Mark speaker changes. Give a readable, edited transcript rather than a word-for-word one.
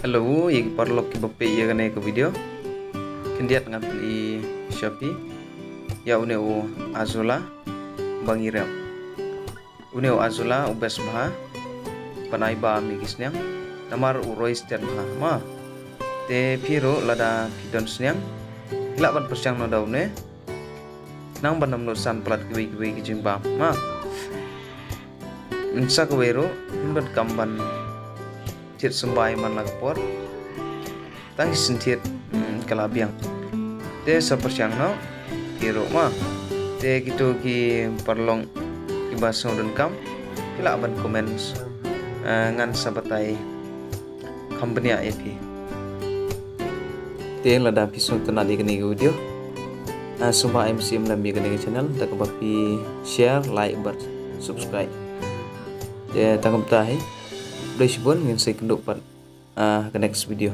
Speaker 1: Hello, yang perlu kita pakai ya ke video. Kendiat ngapli Shopee. Ya uneu Azula bangiram. Uneu Azula ubes baha. Panai ba migis nyang. Namar uroi setian baha. Ma. Te piro lada pidon senyang. Hilak ban persyang no daune. Nang banam nusan pelat kiwi kijing ba. Ma. Nsa kawero himbat kamban tit sembai man lagpor tang sentit kalabiang te sapersyang no kiro ma te gitu ki perlong ibasong dan kam kila ban comments ngan sabatai company AP te lada pisong tenali kini video sumba MC melambi kini channel tak bapi share like but subscribe ya tangkap tahi Udah sibun ngin saya kenduk ke next video.